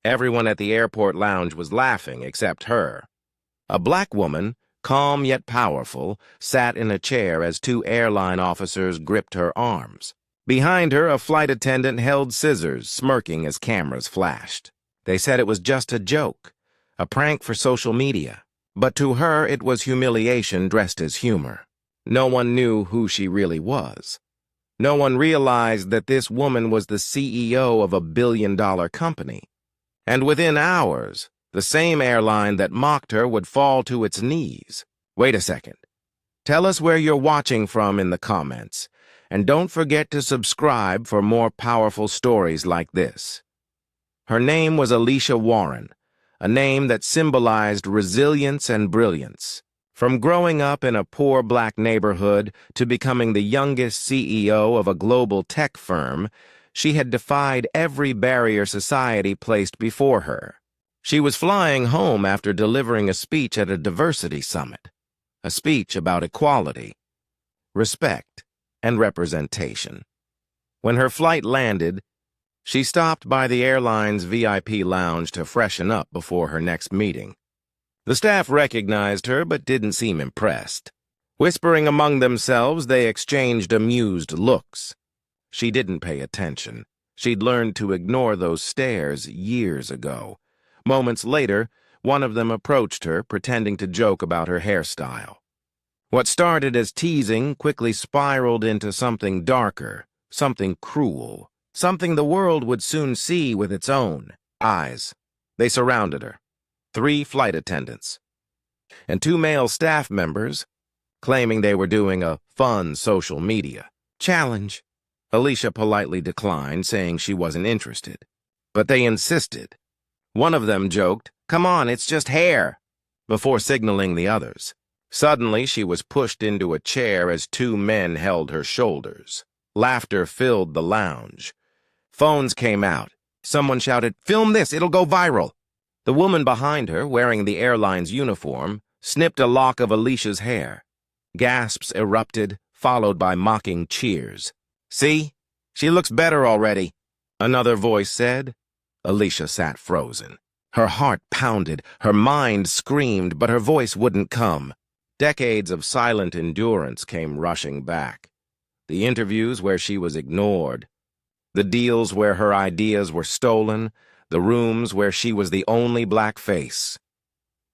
Everyone at the airport lounge was laughing except her. A black woman, calm yet powerful, sat in a chair as two airline officers gripped her arms. Behind her, a flight attendant held scissors, smirking as cameras flashed. They said it was just a joke, a prank for social media. But to her, it was humiliation dressed as humor. No one knew who she really was. No one realized that this woman was the CEO of a billion-dollar company. And within hours, the same airline that mocked her would fall to its knees. Wait a second. Tell us where you're watching from in the comments. And don't forget to subscribe for more powerful stories like this. Her name was Alicia Warren, a name that symbolized resilience and brilliance. From growing up in a poor black neighborhood to becoming the youngest CEO of a global tech firm, she had defied every barrier society placed before her. She was flying home after delivering a speech at a diversity summit, a speech about equality, respect, and representation. When her flight landed, she stopped by the airline's VIP lounge to freshen up before her next meeting. The staff recognized her but didn't seem impressed. Whispering among themselves, they exchanged amused looks. She didn't pay attention. She'd learned to ignore those stares years ago. Moments later, one of them approached her, pretending to joke about her hairstyle. What started as teasing quickly spiraled into something darker, something cruel, something the world would soon see with its own eyes. They surrounded her. 3 flight attendants, and 2 male staff members, claiming they were doing a fun social media challenge. Alicia politely declined, saying she wasn't interested. But they insisted. One of them joked, "Come on, it's just hair," before signaling the others. Suddenly, she was pushed into a chair as 2 men held her shoulders. Laughter filled the lounge. Phones came out. Someone shouted, "Film this, it'll go viral." The woman behind her, wearing the airline's uniform, snipped a lock of Alicia's hair. Gasps erupted, followed by mocking cheers. "See? She looks better already," another voice said. Alicia sat frozen. Her heart pounded, her mind screamed, but her voice wouldn't come. Decades of silent endurance came rushing back. The interviews where she was ignored, the deals where her ideas were stolen, the rooms where she was the only black face.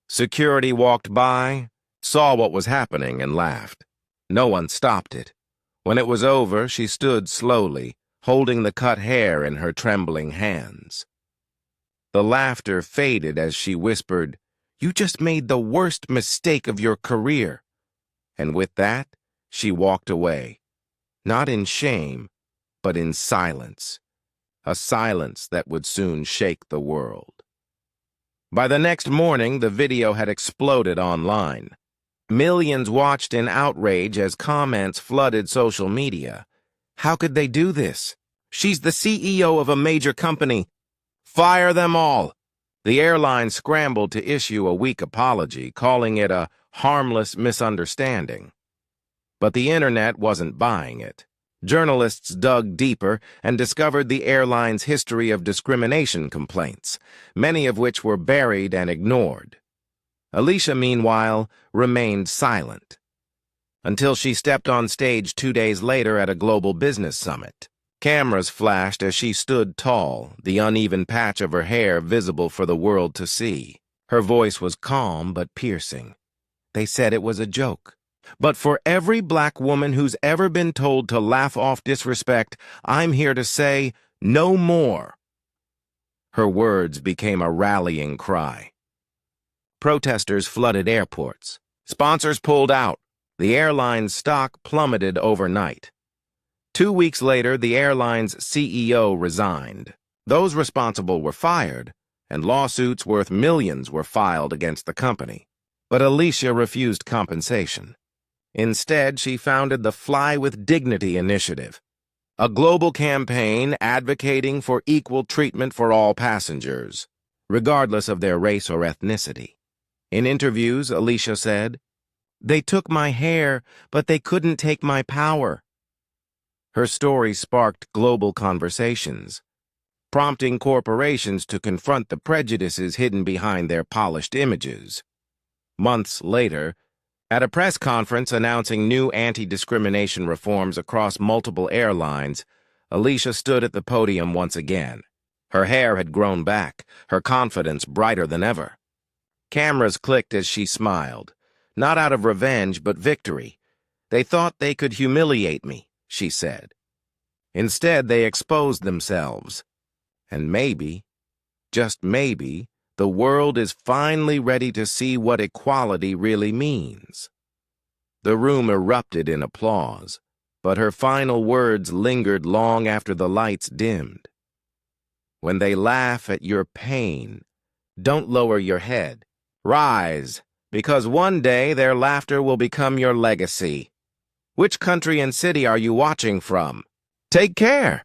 Security walked by, saw what was happening, and laughed. No one stopped it. When it was over, she stood slowly, holding the cut hair in her trembling hands. The laughter faded as she whispered, "You just made the worst mistake of your career." And with that, she walked away, not in shame, but in silence. A silence that would soon shake the world. By the next morning, the video had exploded online. Millions watched in outrage as comments flooded social media. How could they do this? She's the CEO of a major company. Fire them all. The airline scrambled to issue a weak apology, calling it a harmless misunderstanding. But the internet wasn't buying it. Journalists dug deeper and discovered the airline's history of discrimination complaints, many of which were buried and ignored. Alicia, meanwhile, remained silent, until she stepped on stage 2 days later at a global business summit. Cameras flashed as she stood tall, the uneven patch of her hair visible for the world to see. Her voice was calm but piercing. They said it was a joke. But for every black woman who's ever been told to laugh off disrespect, I'm here to say, no more. Her words became a rallying cry. Protesters flooded airports. Sponsors pulled out. The airline's stock plummeted overnight. 2 weeks later, the airline's CEO resigned. Those responsible were fired, and lawsuits worth millions were filed against the company. But Alicia refused compensation. Instead, she founded the Fly with Dignity initiative, a global campaign advocating for equal treatment for all passengers, regardless of their race or ethnicity. In interviews, Alicia said, "They took my hair, but they couldn't take my power." Her story sparked global conversations. prompting corporations to confront the prejudices hidden behind their polished images. Months later, at a press conference announcing new anti-discrimination reforms across multiple airlines, Alicia stood at the podium once again. Her hair had grown back, her confidence brighter than ever. Cameras clicked as she smiled, not out of revenge but victory. "They thought they could humiliate me," she said. "Instead, they exposed themselves. And maybe, just maybe, the world is finally ready to see what equality really means." The room erupted in applause, but her final words lingered long after the lights dimmed. "When they laugh at your pain, don't lower your head. Rise, because one day their laughter will become your legacy. Which country and city are you watching from? Take care."